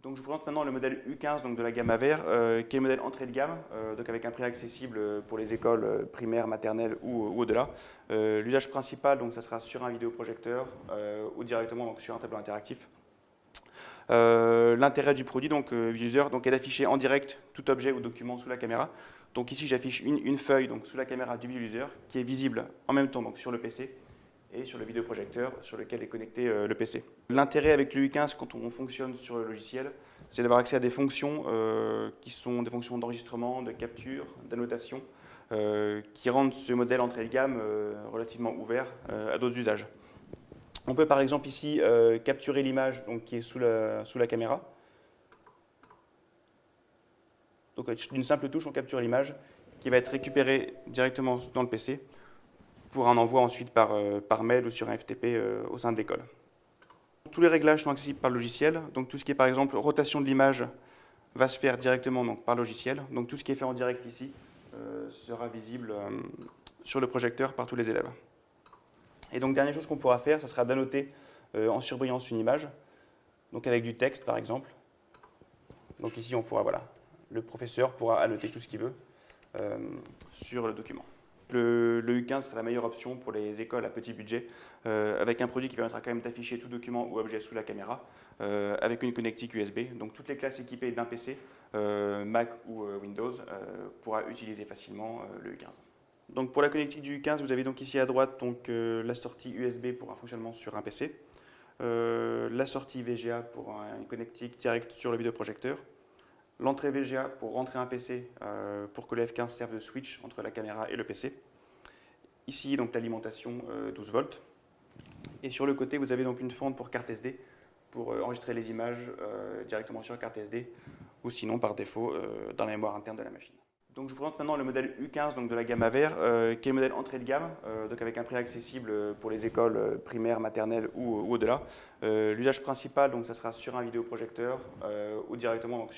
Donc je vous présente maintenant le modèle U15 donc de la gamme AVER, qui est le modèle entrée de gamme, donc avec un prix accessible pour les écoles primaires, maternelles ou au-delà. L'usage principal, donc, ça sera sur un vidéoprojecteur ou directement donc, sur un tableau interactif. L'intérêt du produit, donc user, donc, est d'afficher en direct tout objet ou document sous la caméra. Donc ici, j'affiche une feuille donc, sous la caméra du user qui est visible en même temps donc, sur le PC et sur le vidéoprojecteur sur lequel est connecté le PC. L'intérêt avec le U15 quand on fonctionne sur le logiciel, c'est d'avoir accès à des fonctions qui sont des fonctions d'enregistrement, de capture, d'annotation, qui rendent ce modèle entrée de gamme relativement ouvert à d'autres usages. On peut par exemple ici capturer l'image qui est sous la caméra. Donc d'une simple touche, on capture l'image qui va être récupérée directement dans le PC pour un envoi ensuite par mail ou sur un FTP au sein de l'école. Tous les réglages sont accessibles par le logiciel. Donc tout ce qui est par exemple rotation de l'image va se faire directement donc, par logiciel. Donc tout ce qui est fait en direct ici sera visible sur le projecteur par tous les élèves. Et donc dernière chose qu'on pourra faire, ce sera d'annoter en surbrillance une image, donc avec du texte par exemple. Donc ici on pourra, voilà, le professeur pourra annoter tout ce qu'il veut sur le document. Le U15 sera la meilleure option pour les écoles à petit budget, avec un produit qui permettra quand même d'afficher tout document ou objet sous la caméra, avec une connectique USB. Donc toutes les classes équipées d'un PC, Mac ou Windows, pourra utiliser facilement le U15. Donc pour la connectique du U15, vous avez donc ici à droite donc, la sortie USB pour un fonctionnement sur un PC, la sortie VGA pour une connectique directe sur le vidéoprojecteur, l'entrée VGA pour rentrer un PC pour que le F15 serve de switch entre la caméra et le PC. Ici, donc l'alimentation 12 volts. Et sur le côté, vous avez donc une fente pour carte SD pour enregistrer les images directement sur carte SD ou sinon par défaut dans la mémoire interne de la machine. Donc je vous présente maintenant le modèle U15 donc de la gamme AVER, qui est le modèle entrée de gamme, donc avec un prix accessible pour les écoles primaires, maternelles ou au-delà. L'usage principal, donc, ça sera sur un vidéoprojecteur ou directement donc, sur